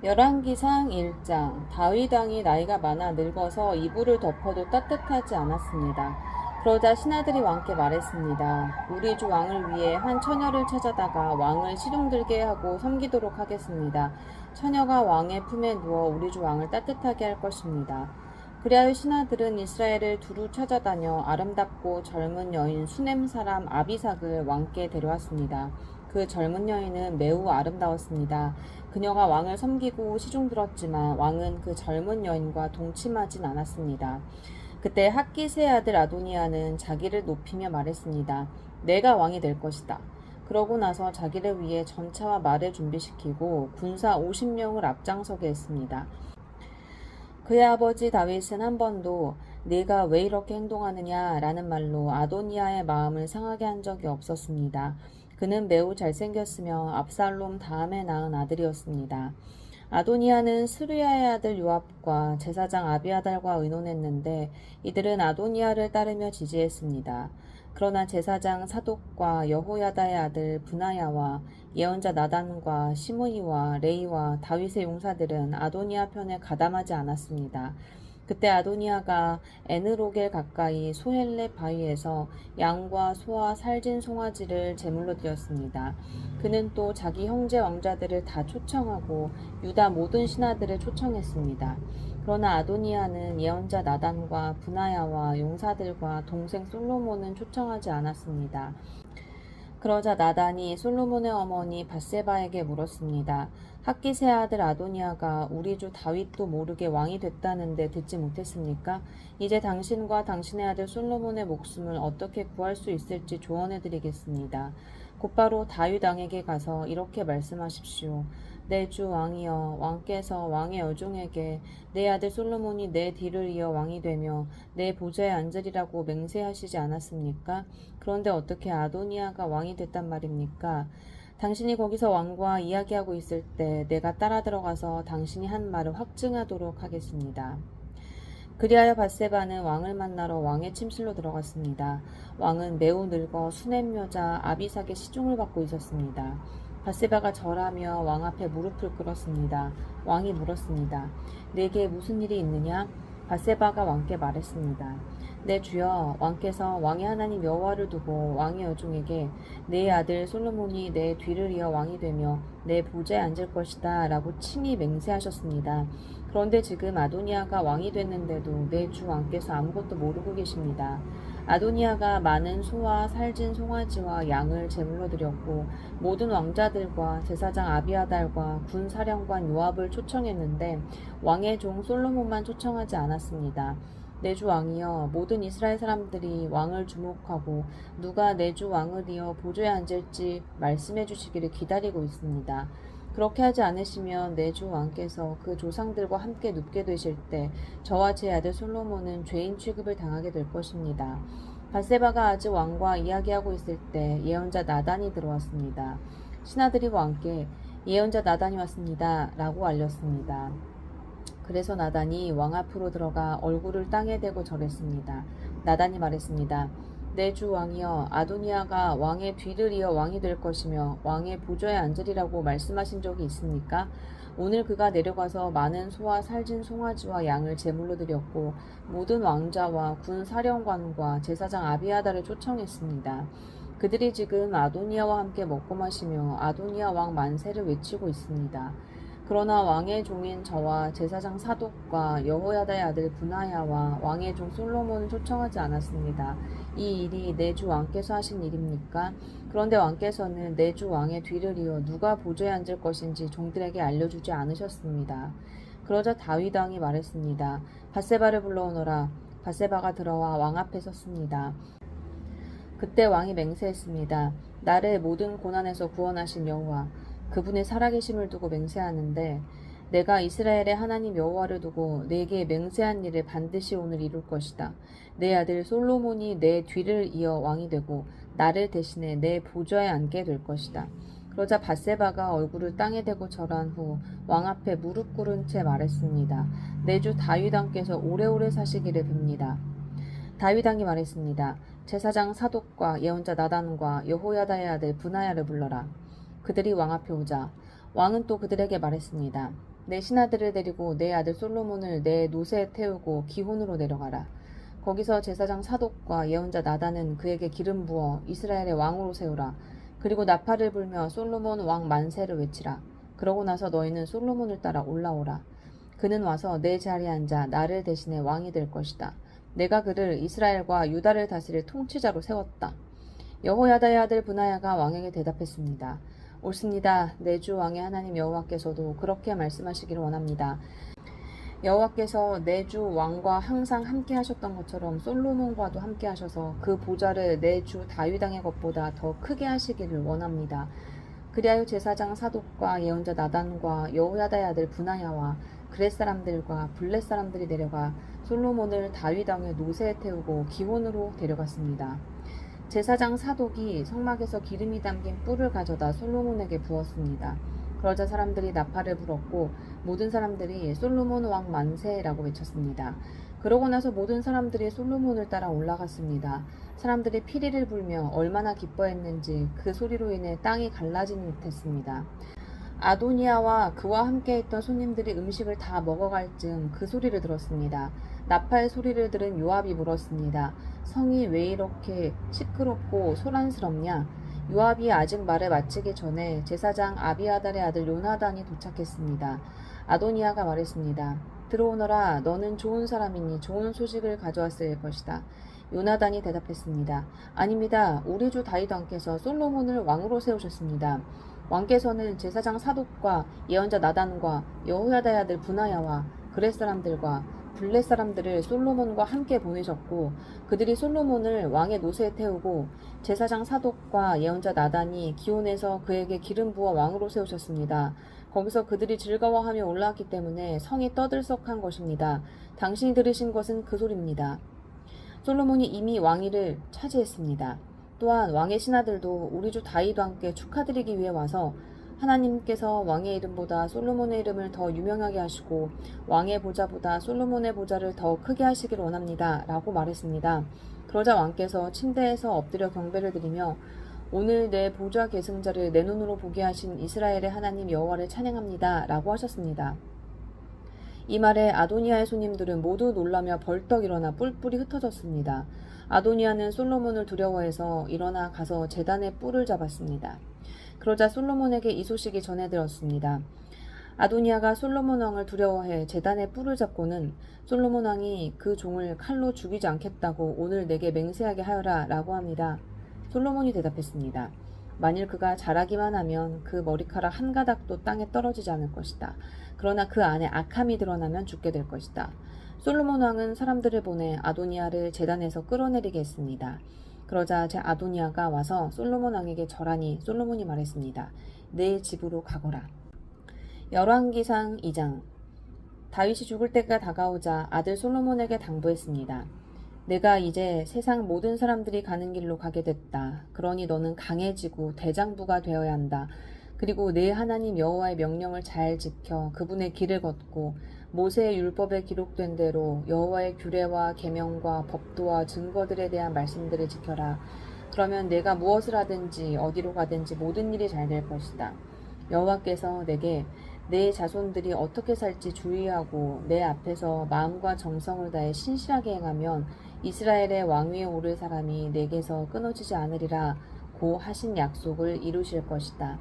열왕기상 1장. 다윗 왕이 나이가 많아 늙어서 이불을 덮어도 따뜻하지 않았습니다. 그러자 신하들이 왕께 말했습니다. 우리 주 왕을 위해 한 처녀를 찾아다가 왕을 시둥들게 하고 섬기도록 하겠습니다. 처녀가 왕의 품에 누워 우리 주 왕을 따뜻하게 할 것입니다. 그리하여 신하들은 이스라엘을 두루 찾아다녀 아름답고 젊은 여인 수넴 사람 아비삭을 왕께 데려왔습니다. 그 젊은 여인은 매우 아름다웠습니다. 그녀가 왕을 섬기고 시중들었지만 왕은 그 젊은 여인과 동침하진 않았습니다. 그때 핫깃의 아들 아도니아는 자기를 높이며 말했습니다. 내가 왕이 될 것이다. 그러고 나서 자기를 위해 전차와 말을 준비시키고 군사 50명을 앞장서게 했습니다. 그의 아버지 다윗은 한 번도 네가 왜 이렇게 행동하느냐 라는 말로 아도니아의 마음을 상하게 한 적이 없었습니다. 그는 매우 잘생겼으며 압살롬 다음에 낳은 아들이었습니다. 아도니아는 스루야의 아들 요압과 제사장 아비아달과 의논했는데 이들은 아도니아를 따르며 지지했습니다. 그러나 제사장 사독과 여호야다의 아들 브나야와 예언자 나단과 시므이와 레이와 다윗의 용사들은 아도니아 편에 가담하지 않았습니다. 그때 아도니아가 에느로겔 가까이 소헬레 바위에서 양과 소와 살진 송아지를 제물로 드렸습니다. 그는 또 자기 형제 왕자들을 다 초청하고 유다 모든 신하들을 초청했습니다. 그러나 아도니아는 예언자 나단과 브나야와 용사들과 동생 솔로몬은 초청하지 않았습니다. 그러자 나단이 솔로몬의 어머니 밧세바에게 물었습니다. 핫깃의 아들 아도니아가 우리 주 다윗도 모르게 왕이 됐다는데 듣지 못했습니까? 이제 당신과 당신의 아들 솔로몬의 목숨을 어떻게 구할 수 있을지 조언해 드리겠습니다. 곧바로 다윗 왕에게 가서 이렇게 말씀하십시오. 내 주 왕이여, 왕께서 왕의 여종에게 내 아들 솔로몬이 내 뒤를 이어 왕이 되며 내 보좌에 앉으리라고 맹세하시지 않았습니까? 그런데 어떻게 아도니아가 왕이 됐단 말입니까? 당신이 거기서 왕과 이야기하고 있을 때 내가 따라 들어가서 당신이 한 말을 확증하도록 하겠습니다. 그리하여 밧세바는 왕을 만나러 왕의 침실로 들어갔습니다. 왕은 매우 늙어 수넴 여자 아비삭의 시중을 받고 있었습니다. 밧세바가 절하며 왕 앞에 무릎을 꿇었습니다. 왕이 물었습니다. 내게 무슨 일이 있느냐? 밧세바가 왕께 말했습니다. 내 주여, 왕께서 왕의 하나님 여호와를 두고 왕의 여종에게 내 아들 솔로몬이 내 뒤를 이어 왕이 되며 내 보좌에 앉을 것이다 라고 친히 맹세하셨습니다. 그런데 지금 아도니아가 왕이 됐는데도 내 주 왕께서 아무것도 모르고 계십니다. 아도니아가 많은 소와 살진 송아지와 양을 제물로 드렸고 모든 왕자들과 제사장 아비아달과 군 사령관 요압을 초청했는데 왕의 종 솔로몬만 초청하지 않았습니다. 내 주 왕이여, 모든 이스라엘 사람들이 왕을 주목하고 누가 내 주 왕을 이어 보좌에 앉을지 말씀해 주시기를 기다리고 있습니다. 그렇게 하지 않으시면 내 주 왕께서 그 조상들과 함께 눕게 되실 때 저와 제 아들 솔로몬은 죄인 취급을 당하게 될 것입니다. 밧세바가 아직 왕과 이야기하고 있을 때 예언자 나단이 들어왔습니다. 신하들이 왕께 예언자 나단이 왔습니다 라고 알렸습니다. 그래서 나단이 왕 앞으로 들어가 얼굴을 땅에 대고 절했습니다. 나단이 말했습니다. 내 주 왕이여, 아도니아가 왕의 뒤를 이어 왕이 될 것이며 왕의 보좌에 앉으리라고 말씀하신 적이 있습니까? 오늘 그가 내려가서 많은 소와 살진 송아지와 양을 제물로 드렸고 모든 왕자와 군 사령관과 제사장 아비아다를 초청했습니다. 그들이 지금 아도니아와 함께 먹고 마시며 아도니아 왕 만세를 외치고 있습니다. 그러나 왕의 종인 저와 제사장 사독과 여호야다의 아들 브나야와 왕의 종 솔로몬은 초청하지 않았습니다. 이 일이 내 주 왕께서 하신 일입니까? 그런데 왕께서는 내 주 왕의 뒤를 이어 누가 보좌에 앉을 것인지 종들에게 알려주지 않으셨습니다. 그러자 다윗 왕이 말했습니다. 밧세바를 불러오너라. 밧세바가 들어와 왕 앞에 섰습니다. 그때 왕이 맹세했습니다. 나를 모든 고난에서 구원하신 여호와, 그분의 살아계심을 두고 맹세하는데 내가 이스라엘의 하나님 여호와를 두고 내게 맹세한 일을 반드시 오늘 이룰 것이다. 내 아들 솔로몬이 내 뒤를 이어 왕이 되고 나를 대신해 내 보좌에 앉게 될 것이다. 그러자 밧세바가 얼굴을 땅에 대고 절한 후 왕 앞에 무릎 꿇은 채 말했습니다. 내 주 다윗 왕께서 오래오래 사시기를 빕니다. 다윗 왕이 말했습니다. 제사장 사독과 예언자 나단과 여호야다의 아들 브나야를 불러라. 그들이 왕 앞에 오자 왕은 또 그들에게 말했습니다. 내 신하들을 데리고 내 아들 솔로몬을 내 노새에 태우고 기혼으로 내려가라. 거기서 제사장 사독과 예언자 나단은 그에게 기름 부어 이스라엘의 왕으로 세우라. 그리고 나팔을 불며 솔로몬 왕 만세를 외치라. 그러고 나서 너희는 솔로몬을 따라 올라오라. 그는 와서 내 자리에 앉아 나를 대신해 왕이 될 것이다. 내가 그를 이스라엘과 유다를 다스릴 통치자로 세웠다. 여호야다의 아들 브나야가 왕에게 대답했습니다. 옳습니다. 내 주 왕의 하나님 여호와께서도 그렇게 말씀하시기를 원합니다. 여호와께서 내 주 왕과 항상 함께 하셨던 것처럼 솔로몬과도 함께 하셔서 그 보좌를 내 주 다윗 왕의 것보다 더 크게 하시기를 원합니다. 그리하여 제사장 사독과 예언자 나단과 여호야다의 아들 브나야와 그렛 사람들과 블렛 사람들이 내려가 솔로몬을 다윗 왕의 노새에 태우고 기혼으로 데려갔습니다. 제사장 사독이 성막에서 기름이 담긴 뿔을 가져다 솔로몬에게 부었습니다. 그러자 사람들이 나팔을 불었고 모든 사람들이 솔로몬 왕 만세라고 외쳤습니다. 그러고 나서 모든 사람들이 솔로몬을 따라 올라갔습니다. 사람들이 피리를 불며 얼마나 기뻐했는지 그 소리로 인해 땅이 갈라지는 듯했습니다. 아도니아와 그와 함께 있던 손님들이 음식을 다 먹어갈 즈음 그 소리를 들었습니다. 나팔 소리를 들은 요압이 물었습니다. 성이 왜 이렇게 시끄럽고 소란스럽냐? 요압이 아직 말을 마치기 전에 제사장 아비아달의 아들 요나단이 도착했습니다. 아도니아가 말했습니다. 들어오너라. 너는 좋은 사람이니 좋은 소식을 가져왔을 것이다. 요나단이 대답했습니다. 아닙니다. 우리 주 다윗 왕께서 솔로몬을 왕으로 세우셨습니다. 왕께서는 제사장 사독과 예언자 나단과 여호야다의 아들 브나야와 그렛 사람들과 블렛 사람들을 솔로몬과 함께 보내셨고 그들이 솔로몬을 왕의 노새에 태우고 제사장 사독과 예언자 나단이 기온에서 그에게 기름 부어 왕으로 세우셨습니다. 거기서 그들이 즐거워하며 올라왔기 때문에 성이 떠들썩한 것입니다. 당신이 들으신 것은 그 소리입니다. 솔로몬이 이미 왕위를 차지했습니다. 또한 왕의 신하들도 우리 주 다윗 왕께 축하드리기 위해 와서 하나님께서 왕의 이름보다 솔로몬의 이름을 더 유명하게 하시고 왕의 보좌보다 솔로몬의 보좌를 더 크게 하시길 원합니다. 라고 말했습니다. 그러자 왕께서 침대에서 엎드려 경배를 드리며 오늘 내 보좌 계승자를 내 눈으로 보게 하신 이스라엘의 하나님 여호와를 찬양합니다. 라고 하셨습니다. 이 말에 아도니아의 손님들은 모두 놀라며 벌떡 일어나 뿔뿔이 흩어졌습니다. 아도니아는 솔로몬을 두려워해서 일어나 가서 제단의 뿔을 잡았습니다. 그러자 솔로몬에게 이 소식이 전해들었습니다. 아도니아가 솔로몬 왕을 두려워해 제단의 뿔을 잡고는 솔로몬 왕이 그 종을 칼로 죽이지 않겠다고 오늘 내게 맹세하게 하여라 라고 합니다. 솔로몬이 대답했습니다. 만일 그가 잘하기만 하면 그 머리카락 한 가닥도 땅에 떨어지지 않을 것이다. 그러나 그 안에 악함이 드러나면 죽게 될 것이다. 솔로몬 왕은 사람들을 보내 아도니아를 제단에서 끌어내리게 했습니다. 그러자 제 아도니아가 와서 솔로몬 왕에게 절하니 솔로몬이 말했습니다. 내 집으로 가거라. 열왕기상 2장. 다윗이 죽을 때가 다가오자 아들 솔로몬에게 당부했습니다. 내가 이제 세상 모든 사람들이 가는 길로 가게 됐다. 그러니 너는 강해지고 대장부가 되어야 한다. 그리고 내 하나님 여호와의 명령을 잘 지켜 그분의 길을 걷고 모세의 율법에 기록된 대로 여호와의 규례와 계명과 법도와 증거들에 대한 말씀들을 지켜라. 그러면 내가 무엇을 하든지 어디로 가든지 모든 일이 잘 될 것이다. 여호와께서 내게 내 자손들이 어떻게 살지 주의하고 내 앞에서 마음과 정성을 다해 신실하게 행하면 이스라엘의 왕위에 오를 사람이 내게서 끊어지지 않으리라 고 하신 약속을 이루실 것이다.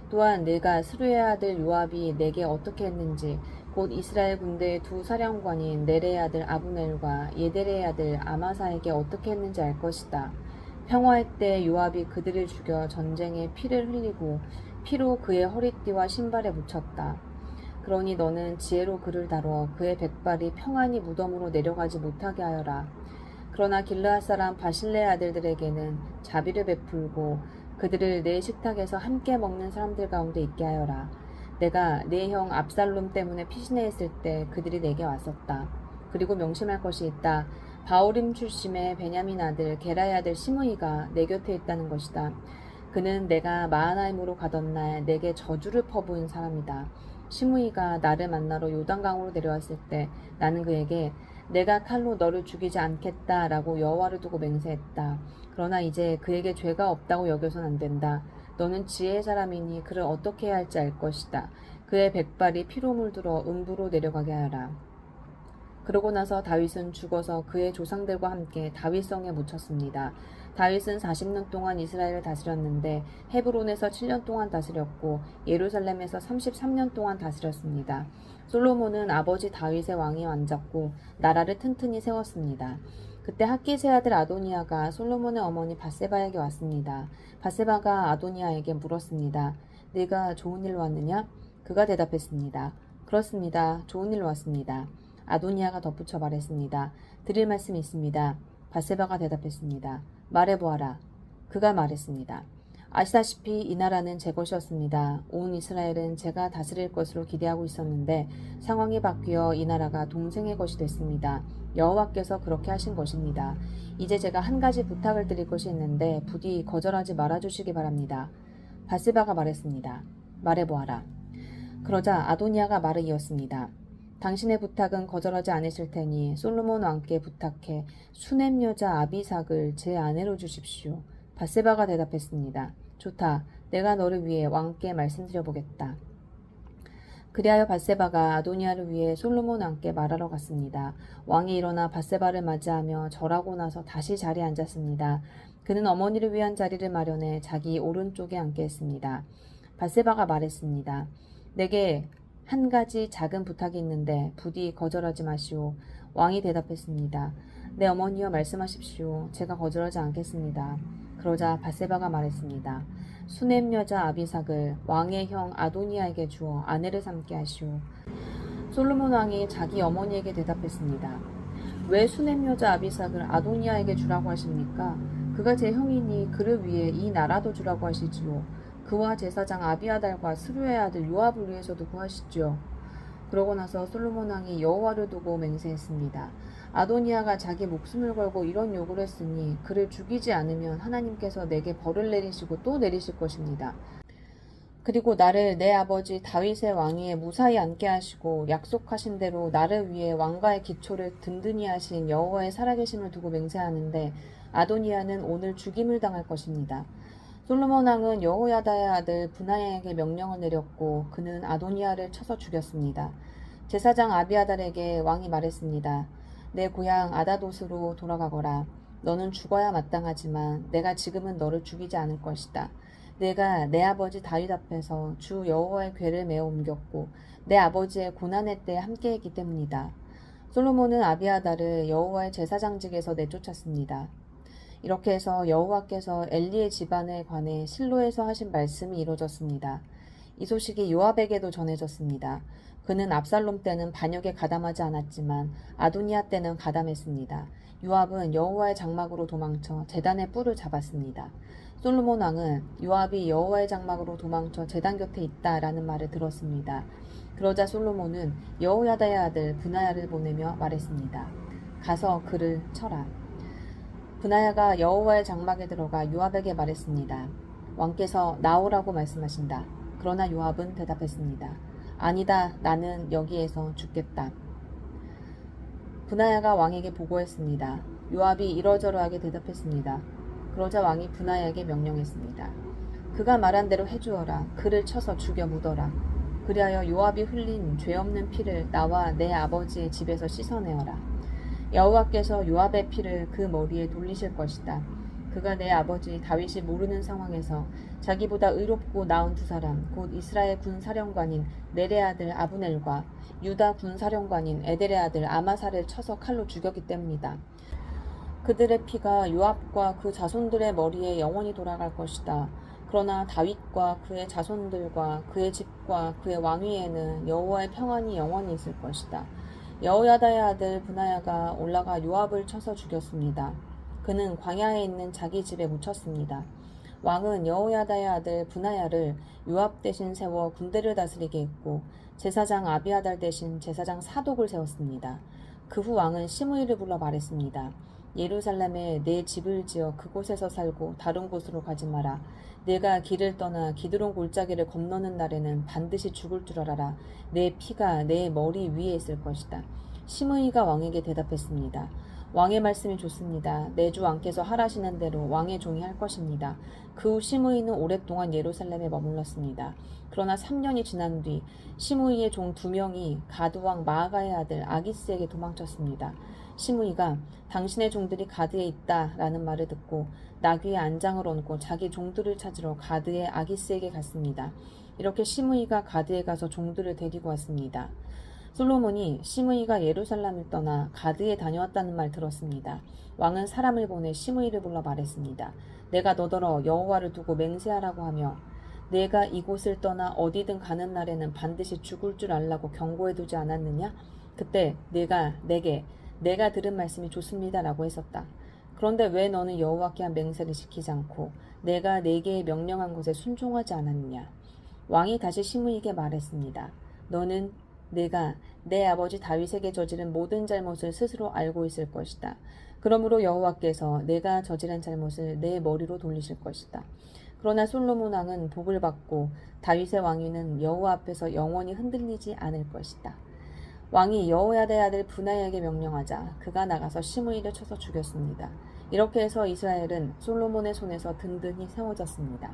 또한 내가 스루의 아들 요압이 내게 어떻게 했는지 곧 이스라엘 군대의 두 사령관인 네레의 아들 아브넬과 예데레의 아들 아마사에게 어떻게 했는지 알 것이다. 평화의 때 요압이 그들을 죽여 전쟁에 피를 흘리고 피로 그의 허리띠와 신발에 묻혔다. 그러니 너는 지혜로 그를 다뤄 그의 백발이 평안히 무덤으로 내려가지 못하게 하여라. 그러나 길르앗 사람 바실레의 아들들에게는 자비를 베풀고 그들을 내 식탁에서 함께 먹는 사람들 가운데 있게 하여라. 내가 내 형 압살롬 때문에 피신해 있을 때 그들이 내게 왔었다. 그리고 명심할 것이 있다. 바오림 출신의 베냐민 아들 게라의 아들 시므이가 내 곁에 있다는 것이다. 그는 내가 마하나임으로 가던 날 내게 저주를 퍼부은 사람이다. 시므이가 나를 만나러 요단강으로 내려왔을 때 나는 그에게 내가 칼로 너를 죽이지 않겠다라고 여호와를 두고 맹세했다. 그러나 이제 그에게 죄가 없다고 여겨선 안 된다. 너는 지혜의 사람이니 그를 어떻게 해야 할지 알 것이다. 그의 백발이 피로 물들어 음부로 내려가게 하라. 그러고 나서 다윗은 죽어서 그의 조상들과 함께 다윗성에 묻혔습니다. 다윗은 40년 동안 이스라엘을 다스렸는데 헤브론에서 7년 동안 다스렸고 예루살렘에서 33년 동안 다스렸습니다. 솔로몬은 아버지 다윗의 왕위에 앉았고 나라를 튼튼히 세웠습니다. 그때 핫깃의 아들 아도니아가 솔로몬의 어머니 밧세바에게 왔습니다. 밧세바가 아도니아에게 물었습니다. 네가 좋은 일로 왔느냐? 그가 대답했습니다. 그렇습니다. 좋은 일로 왔습니다. 아도니아가 덧붙여 말했습니다. 드릴 말씀이 있습니다. 밧세바가 대답했습니다. 말해보아라. 그가 말했습니다. 아시다시피 이 나라는 제 것이었습니다. 온 이스라엘은 제가 다스릴 것으로 기대하고 있었는데 상황이 바뀌어 이 나라가 동생의 것이 됐습니다. 여호와께서 그렇게 하신 것입니다. 이제 제가 한 가지 부탁을 드릴 것이 있는데 부디 거절하지 말아주시기 바랍니다. 밧세바가 말했습니다. 말해보아라. 그러자 아도니아가 말을 이었습니다. 당신의 부탁은 거절하지 않으실 테니 솔로몬 왕께 부탁해 수넴 여자 아비삭을 제 아내로 주십시오. 밧세바가 대답했습니다. 좋다. 내가 너를 위해 왕께 말씀드려보겠다. 그리하여 밧세바가 아도니아를 위해 솔로몬 왕께 말하러 갔습니다. 왕이 일어나 밧세바를 맞이하며 절하고 나서 다시 자리에 앉았습니다. 그는 어머니를 위한 자리를 마련해 자기 오른쪽에 앉게 했습니다. 밧세바가 말했습니다. 내게 한 가지 작은 부탁이 있는데 부디 거절하지 마시오. 왕이 대답했습니다. 내 어머니여 말씀하십시오. 제가 거절하지 않겠습니다. 그러자 밧세바가 말했습니다. 수넴 여자 아비삭을 왕의 형 아도니아에게 주어 아내를 삼게 하시오. 솔로몬 왕이 자기 어머니에게 대답했습니다. 왜 수넴 여자 아비삭을 아도니아에게 주라고 하십니까? 그가 제 형이니 그를 위해 이 나라도 주라고 하시지요. 그와 제사장 아비아달과 스루의 아들 요압을 위해서도 구하시죠. 그러고 나서 솔로몬 왕이 여호와를 두고 맹세했습니다. 아도니아가 자기 목숨을 걸고 이런 요구를 했으니 그를 죽이지 않으면 하나님께서 내게 벌을 내리시고 또 내리실 것입니다. 그리고 나를 내 아버지 다윗의 왕위에 무사히 앉게 하시고 약속하신 대로 나를 위해 왕가의 기초를 든든히 하신 여호와의 살아계심을 두고 맹세하는데 아도니아는 오늘 죽임을 당할 것입니다. 솔로몬 왕은 여호야다의 아들 브나야에게 명령을 내렸고 그는 아도니아를 쳐서 죽였습니다. 제사장 아비아달에게 왕이 말했습니다. 내 고향 아다돗으로 돌아가거라. 너는 죽어야 마땅하지만 내가 지금은 너를 죽이지 않을 것이다. 내가 내 아버지 다윗 앞에서 주 여호와의 궤를 메어 옮겼고 내 아버지의 고난의 때에 함께했기 때문이다. 솔로몬은 아비아달을 여호와의 제사장직에서 내쫓았습니다. 이렇게 해서 여호와께서 엘리의 집안에 관해 실로에서 하신 말씀이 이루어졌습니다. 이 소식이 요압에게도 전해졌습니다. 그는 압살롬 때는 반역에 가담하지 않았지만 아도니아 때는 가담했습니다. 요압은 여호와의 장막으로 도망쳐 제단의 뿔을 잡았습니다. 솔로몬 왕은 요압이 여호와의 장막으로 도망쳐 제단 곁에 있다라는 말을 들었습니다. 그러자 솔로몬은 여호야다의 아들 브나야를 보내며 말했습니다. 가서 그를 쳐라. 브나야가 여호와의 장막에 들어가 요압에게 말했습니다. 왕께서 나오라고 말씀하신다. 그러나 요압은 대답했습니다. 아니다. 나는 여기에서 죽겠다. 브나야가 왕에게 보고했습니다. 요압이 이러저러하게 대답했습니다. 그러자 왕이 브나야에게 명령했습니다. 그가 말한 대로 해주어라. 그를 쳐서 죽여 묻어라. 그리하여 요압이 흘린 죄 없는 피를 나와 내 아버지의 집에서 씻어내어라. 여호와께서 요압의 피를 그 머리에 돌리실 것이다. 그가 내 아버지 다윗이 모르는 상황에서 자기보다 의롭고 나은 두 사람 곧 이스라엘 군사령관인 넬의 아들 아브넬과 유다 군사령관인 에델의 아들 아마사를 쳐서 칼로 죽였기 때문이다. 그들의 피가 요압과 그 자손들의 머리에 영원히 돌아갈 것이다. 그러나 다윗과 그의 자손들과 그의 집과 그의 왕위에는 여호와의 평안이 영원히 있을 것이다. 여호야다의 아들 브나야가 올라가 요압을 쳐서 죽였습니다. 그는 광야에 있는 자기 집에 묻혔습니다. 왕은 여호야다의 아들 브나야를 요압 대신 세워 군대를 다스리게 했고 제사장 아비아달 대신 제사장 사독을 세웠습니다. 그 후 왕은 시므이를 불러 말했습니다. 예루살렘에 내 집을 지어 그곳에서 살고 다른 곳으로 가지 마라. 내가 길을 떠나 기드론 골짜기를 건너는 날에는 반드시 죽을 줄 알아라. 내 피가 내 머리 위에 있을 것이다. 시므이가 왕에게 대답했습니다. 왕의 말씀이 좋습니다. 내 주 왕께서 하라시는 대로 왕의 종이 할 것입니다. 그 후 시므이는 오랫동안 예루살렘에 머물렀습니다. 그러나 3년이 지난 뒤 시므이의 종 2명이 가드왕 마아가의 아들 아기스에게 도망쳤습니다. 시므이가 당신의 종들이 가드에 있다라는 말을 듣고 나귀에 안장을 얹고 자기 종들을 찾으러 가드의 아기스에게 갔습니다. 이렇게 시므이가 가드에 가서 종들을 데리고 왔습니다. 솔로몬이 시므이가 예루살렘을 떠나 가드에 다녀왔다는 말 들었습니다. 왕은 사람을 보내 시므이를 불러 말했습니다. 내가 너더러 여호와를 두고 맹세하라고 하며 내가 이곳을 떠나 어디든 가는 날에는 반드시 죽을 줄 알라고 경고해두지 않았느냐? 그때 내가 들은 말씀이 좋습니다라고 했었다. 그런데 왜 너는 여호와께 한 맹세를 지키지 않고 내가 네게 명령한 것에 순종하지 않았느냐? 왕이 다시 시므이에게 말했습니다. 너는 내가 내 아버지 다윗에게 저지른 모든 잘못을 스스로 알고 있을 것이다. 그러므로 여호와께서 내가 저지른 잘못을 내 머리로 돌리실 것이다. 그러나 솔로몬 왕은 복을 받고 다윗의 왕위는 여호와 앞에서 영원히 흔들리지 않을 것이다. 왕이 여호야다의 아들 브나야에게 명령하자 그가 나가서 시므이를 쳐서 죽였습니다. 이렇게 해서 이스라엘은 솔로몬의 손에서 든든히 세워졌습니다.